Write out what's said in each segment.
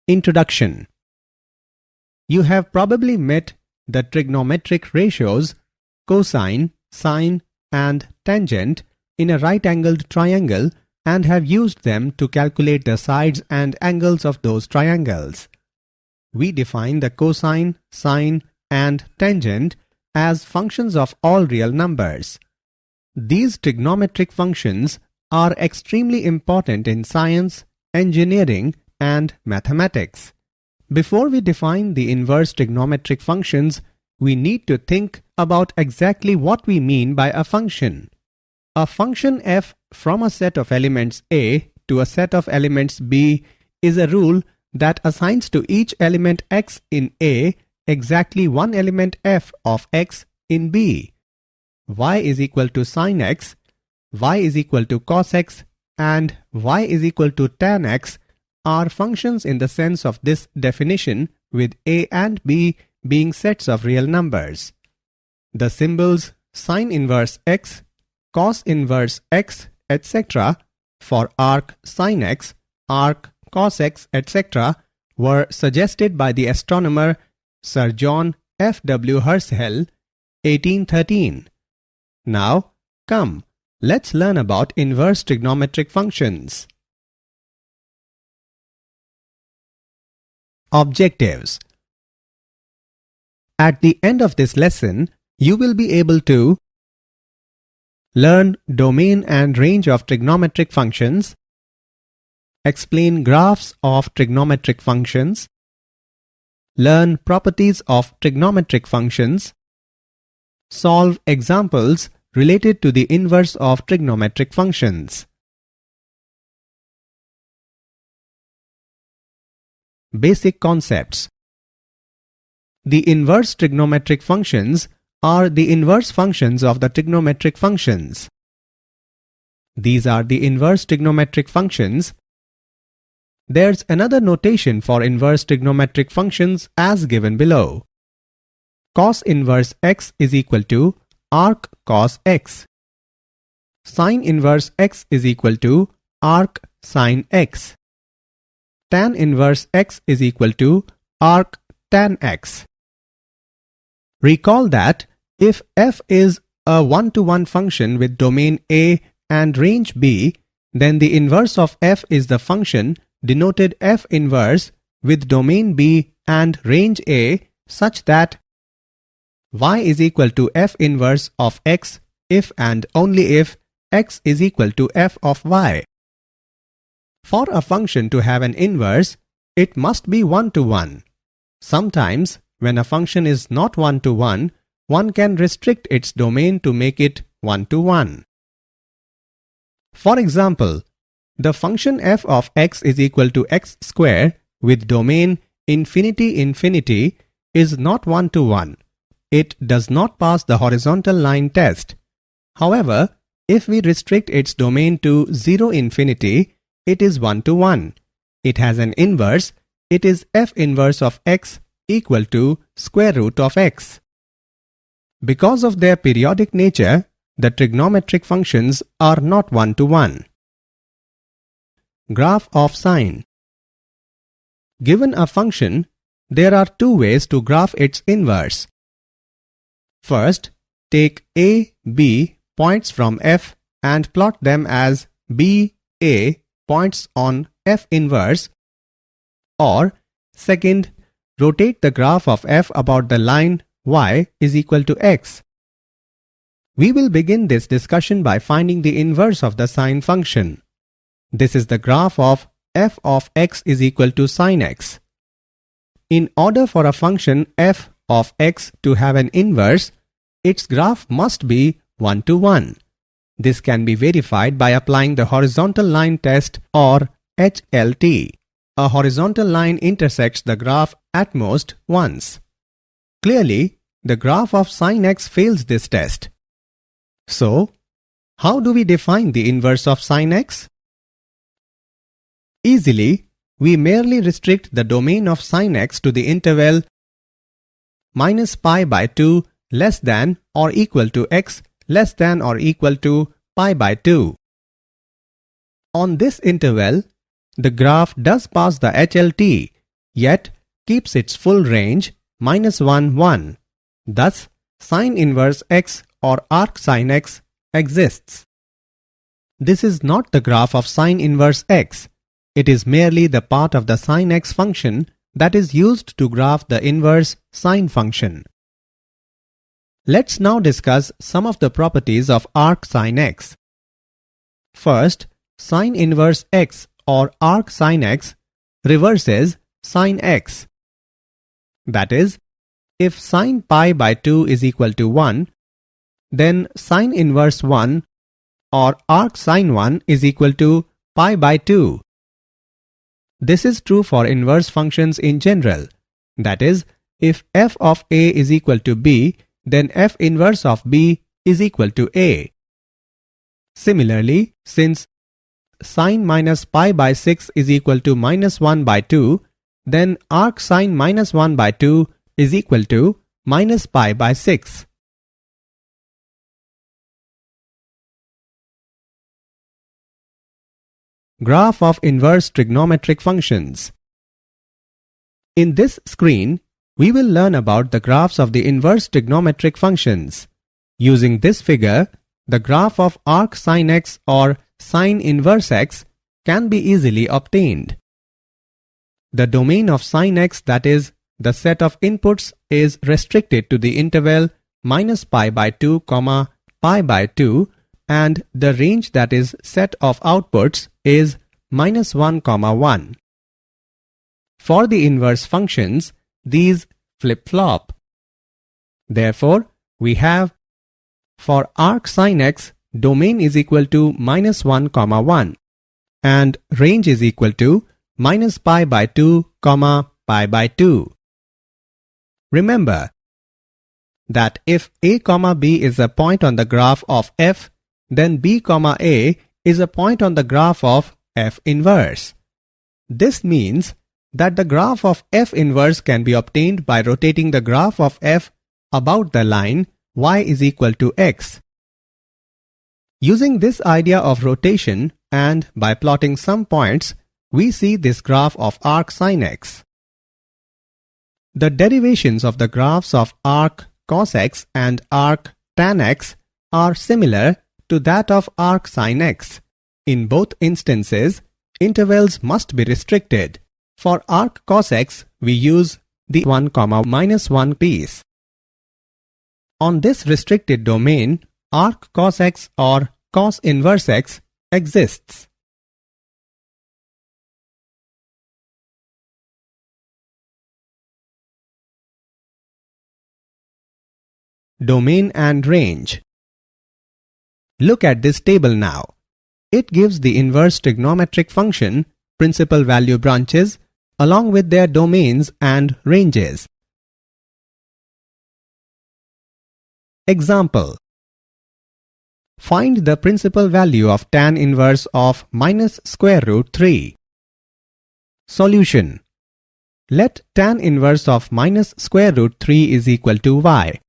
Introduction. You have probably met the trigonometric ratios cosine, sine, and tangent in a right-angled triangle and have used them to calculate the sides and angles of those triangles. We define the cosine, sine, and tangent as functions of all real numbers. These trigonometric functions are extremely important in science, engineering, and mathematics. Before we define the inverse trigonometric functions, we need to think about exactly what we mean by a function. A function f from a set of elements A to a set of elements B is a rule that assigns to each element x in A exactly one element f of x in B. Y is equal to sin x, y is equal to cos x, and y is equal to tan x are functions in the sense of this definition, with A and B being sets of real numbers. The symbols sin inverse x, cos inverse x, etc. for arc sin x, arc cos x, etc. were suggested by the astronomer Sir John F. W. Herschel, 1813. Now, come, let's learn about inverse trigonometric functions. Objectives. At the end of this lesson, you will be able to learn domain and range of trigonometric functions, explain graphs of trigonometric functions, learn properties of trigonometric functions, solve examples related to the inverse of trigonometric functions. Basic concepts. The inverse trigonometric functions are the inverse functions of the trigonometric functions. These are the inverse trigonometric functions. There's another notation for inverse trigonometric functions as given below. Cos inverse x is equal to arc cos x. Sin inverse x is equal to arc sin x. Tan inverse x is equal to arc tan x. Recall that if f is a one-to-one function with domain A and range B, then the inverse of f is the function denoted f inverse with domain B and range A, such that y is equal to f inverse of x if and only if x is equal to f of y. For a function to have an inverse, it must be one-to-one. Sometimes, when a function is not one-to-one, one can restrict its domain to make it one-to-one. For example, the function f of x is equal to x square with domain infinity infinity is not one-to-one. It does not pass the horizontal line test. However, if we restrict its domain to 0 infinity, it is one-to-one. It has an inverse. It is f inverse of x equal to square root of x. Because of their periodic nature, the trigonometric functions are not one-to-one. Graph of sine. Given a function, there are two ways to graph its inverse. First, take A, B points from f and plot them as B, A points on f inverse, or second, rotate the graph of f about the line y is equal to x. We will begin this discussion by finding the inverse of the sine function. This is the graph of f of x is equal to sin x. In order for a function f of x to have an inverse, its graph must be one-to-one. This can be verified by applying the horizontal line test, or HLT. A horizontal line intersects the graph at most once. Clearly, the graph of sin x fails this test. So, how do we define the inverse of sin x? Easily, we merely restrict the domain of sin x to the interval minus pi by 2 less than or equal to x less than or equal to pi by 2. On this interval, the graph does pass the HLT, yet keeps its full range -1, 1. Thus, sine inverse x or arc sin x exists. This is not the graph of sine inverse x. It is merely the part of the sin x function that is used to graph the inverse sine function. Let's now discuss some of the properties of arc sin x. First, sine inverse x or arc sin x reverses sin x. That is, if sin pi by 2 is equal to 1, then sine inverse 1 or arc sin 1 is equal to pi by 2. This is true for inverse functions in general. That is, if f of a is equal to b, then f inverse of b is equal to a. Similarly, since sine minus pi by 6 is equal to -1 by 2, then arc sine -1 by 2 is equal to minus pi by 6. Graph of inverse trigonometric functions. In this screen, we will learn about the graphs of the inverse trigonometric functions. Using this figure, the graph of arc sin x or sine inverse x can be easily obtained. The domain of sin x, that is, the set of inputs, is restricted to the interval -pi by 2, pi by 2, and the range, that is, set of outputs, is -1, 1. For the inverse functions, these flip-flop. Therefore, we have for arc sin x, domain is equal to -1, 1 and range is equal to -pi by 2, pi by 2. Remember that if a, b is a point on the graph of f, then b, a is a point on the graph of f inverse. This means that the graph of f inverse can be obtained by rotating the graph of f about the line y is equal to x. Using this idea of rotation and by plotting some points, we see this graph of arc sin x. The derivations of the graphs of arc cos x and arc tan x are similar to that of arc sin x. In both instances, intervals must be restricted. For arc cos x, we use the 1, -1 piece. On this restricted domain, arc cos x or cos inverse x exists. Domain and range. Look at this table now. It gives the inverse trigonometric function principal value branches along with their domains and ranges. Example. Find the principal value of tan inverse of -√3. Solution. Let tan inverse of -√3 is equal to y.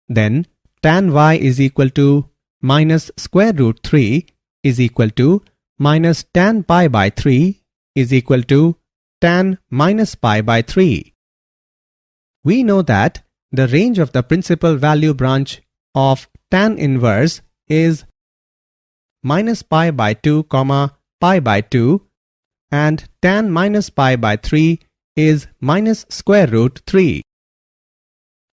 Then tan y is equal to -√3 is equal to minus tan pi by 3 is equal to tan minus pi by 3. We know that the range of the principal value branch of tan inverse is minus pi by 2, pi by 2, and tan minus pi by 3 is -√3.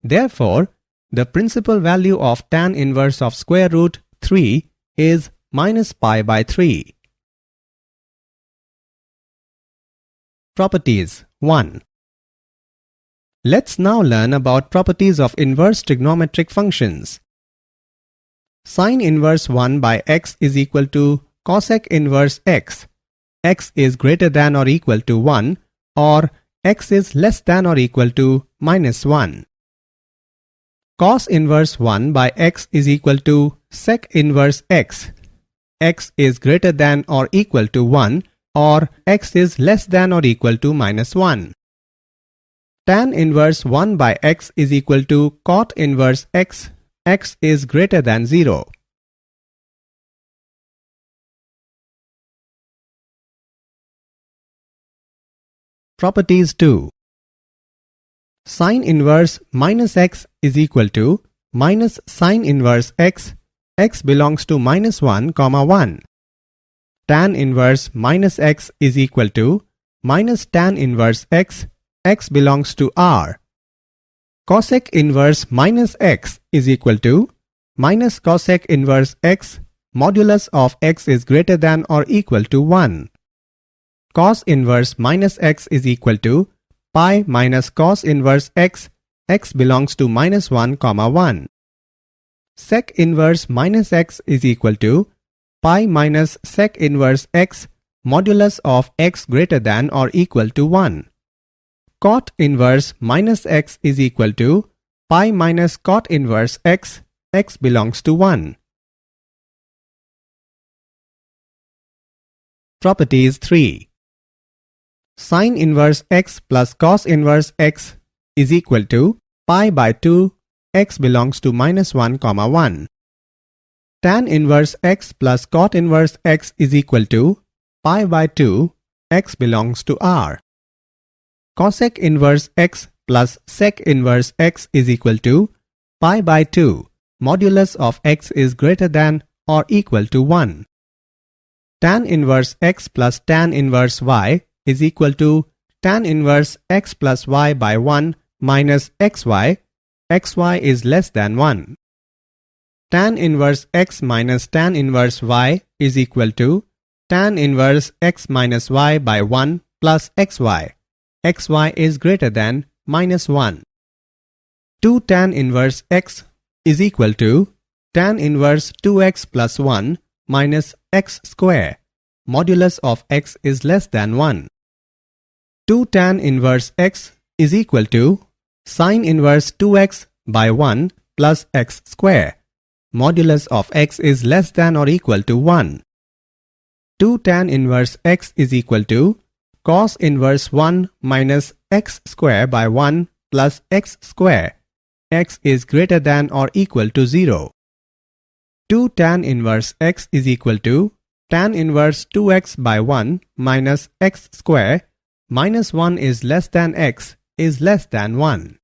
Therefore, the principal value of tan inverse of √3 is minus pi by 3. Properties 1. Let's now learn about properties of inverse trigonometric functions. Sine inverse 1 by x is equal to cosec inverse x. X is greater than or equal to 1 or x is less than or equal to -1. Cos inverse 1 by x is equal to sec inverse x. X is greater than or equal to 1 or x is less than or equal to -1. Tan inverse 1 by x is equal to cot inverse x. X is greater than 0. Properties 2. Sine inverse minus x is equal to minus sine inverse x, x belongs to minus 1, 1. Tan inverse minus x is equal to minus tan inverse x, x belongs to R. Cosec inverse minus x is equal to minus cosec inverse x, modulus of x is greater than or equal to 1. Cos inverse minus x is equal to pi minus cos inverse x, x belongs to minus 1, 1. Sec inverse minus x is equal to pi minus sec inverse x, modulus of x greater than or equal to 1. Cot inverse minus x is equal to pi minus cot inverse x, x belongs to 1. Properties 3. Sine inverse x plus cos inverse x is equal to pi by 2, x belongs to minus 1, 1. Tan inverse x plus cot inverse x is equal to pi by 2, x belongs to R. Cosec inverse x plus sec inverse x is equal to pi by 2, modulus of x is greater than or equal to 1. Tan inverse x plus tan inverse y is equal to tan inverse x plus y by 1 minus xy, xy is less than 1. Tan inverse x minus tan inverse y is equal to tan inverse x minus y by 1 plus xy, xy is greater than minus 1. 2 tan inverse x is equal to tan inverse 2x plus 1 minus x square, modulus of x is less than 1. 2 tan inverse x is equal to sine inverse 2x by 1 plus x square, modulus of x is less than or equal to 1. 2 tan inverse x is equal to cos inverse 1 minus x square by 1 plus x square, x is greater than or equal to 0. 2 tan inverse x is equal to tan inverse 2x by 1 minus x square, minus 1 is less than x is less than 1.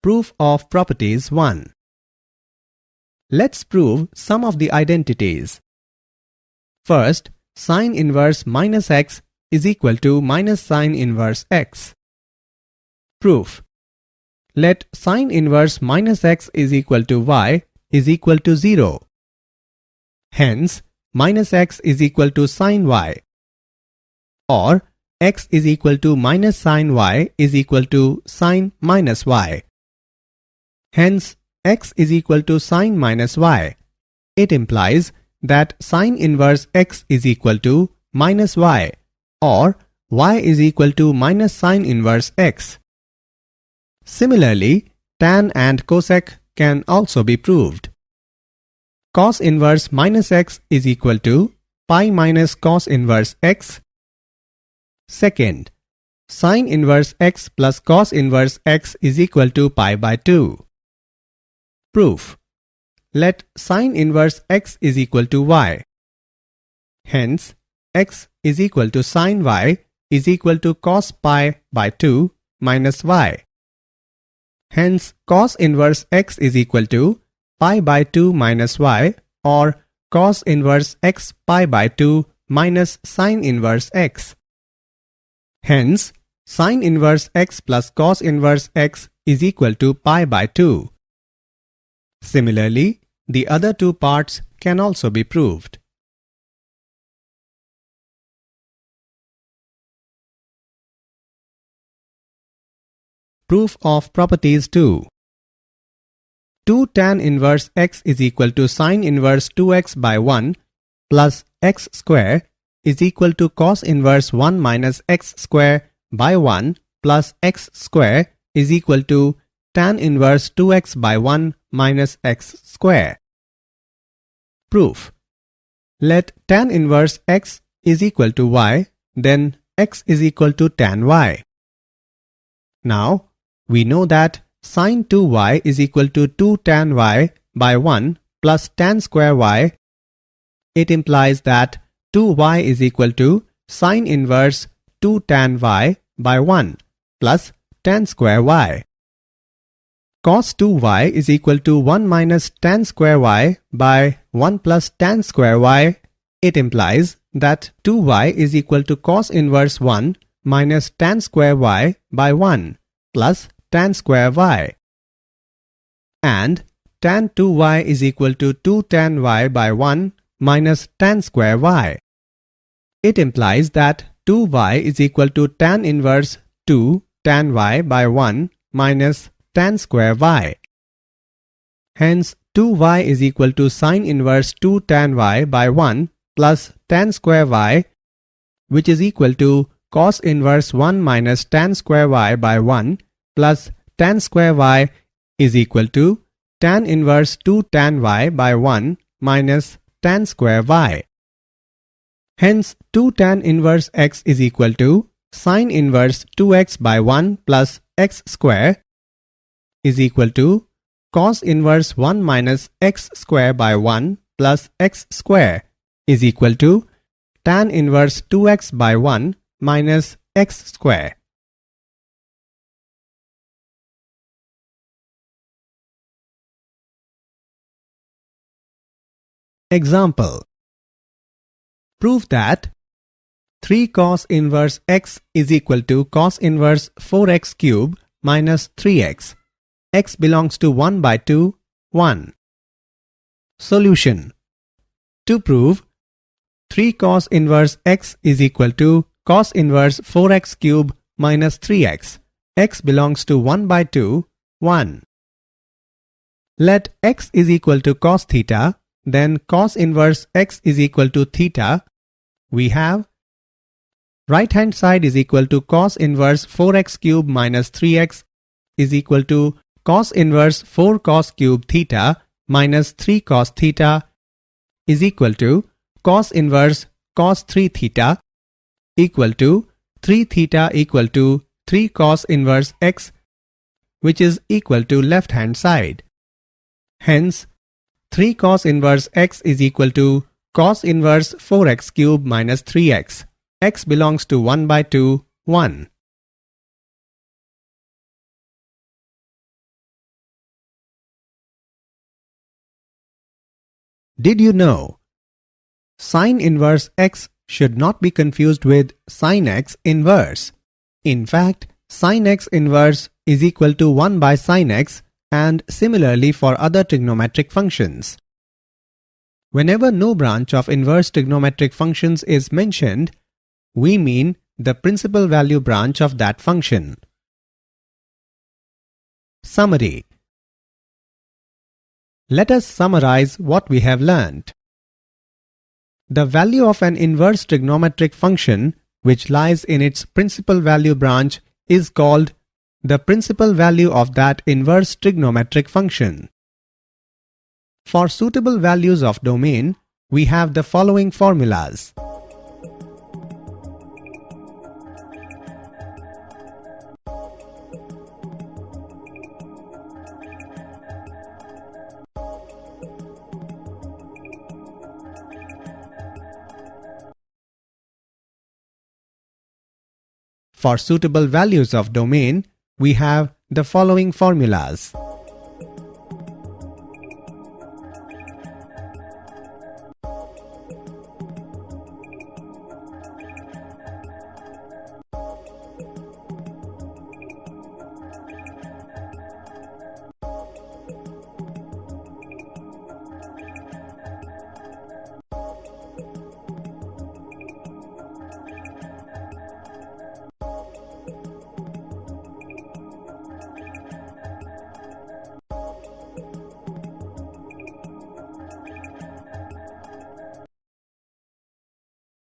Proof of properties 1. Let's prove some of the identities. First, sine inverse minus x is equal to minus sine inverse x. Proof. Let sine inverse minus x is equal to y is equal to 0. Hence, minus x is equal to sine y. Or, x is equal to minus sine y is equal to sine minus y. Hence, x is equal to sine minus y. It implies that sine inverse x is equal to minus y, or y is equal to minus sine inverse x. Similarly, tan and cosec can also be proved. Cos inverse minus x is equal to pi minus cos inverse x. Second, sine inverse x plus cos inverse x is equal to pi by 2. Proof. Let sine inverse x is equal to y. Hence, x is equal to sine y is equal to cos pi by 2 minus y. Hence, cos inverse x is equal to pi by 2 minus y, or cos inverse x pi by 2 minus sine inverse x. Hence, sine inverse x plus cos inverse x is equal to pi by 2. Similarly, the other two parts can also be proved. Proof of properties 2. 2 tan inverse x is equal to sine inverse 2x by 1 plus x square is equal to cos inverse 1 minus x square by 1 plus x square is equal to tan inverse 2x by 1 minus x square. Proof. Let tan inverse x is equal to y, then x is equal to tan y. Now, we know that sin 2y is equal to 2 tan y by 1 plus tan square y. It implies that 2y is equal to sin inverse 2 tan y by 1 plus tan square y. Cos 2y is equal to 1 minus tan square y by 1 plus tan square y. It implies that 2y is equal to cos inverse 1 minus tan square y by 1 plus tan square y. And tan 2y is equal to 2 tan y by 1 minus tan square y. It implies that 2y is equal to tan inverse 2 tan y by 1 minus tan square y. Hence, 2y is equal to sin inverse 2 tan y by 1 plus tan square y, which is equal to cos inverse 1 minus tan square y by 1 plus tan square y is equal to tan inverse 2 tan y by 1 minus tan square y. Hence, 2 tan inverse x is equal to sin inverse 2x by 1 plus x square is equal to cos inverse 1 minus x square by 1 plus x square is equal to tan inverse 2x by 1 minus x square. Example. Prove that 3 cos inverse x is equal to cos inverse 4x cube minus 3x. X belongs to 1 by 2, 1. Solution. To prove 3 cos inverse x is equal to cos inverse 4x cube minus 3x. X belongs to 1 by 2, 1. Let x is equal to cos theta, then cos inverse x is equal to theta. We have right hand side is equal to cos inverse 4x cube minus 3x is equal to cos inverse 4 cos cube theta minus 3 cos theta is equal to cos inverse cos 3 theta equal to 3 theta equal to 3 cos inverse x, which is equal to left hand side. Hence, 3 cos inverse x is equal to cos inverse 4x cube minus 3x. X belongs to 1 by 2, 1. Did you know? Sin inverse x should not be confused with sin x inverse. In fact, sin x inverse is equal to 1 by sin x, and similarly for other trigonometric functions. Whenever no branch of inverse trigonometric functions is mentioned, we mean the principal value branch of that function. Summary. Let us summarize what we have learnt. The value of an inverse trigonometric function which lies in its principal value branch is called the principal value of that inverse trigonometric function. For suitable values of domain, we have the following formulas. For suitable values of domain, we have the following formulas.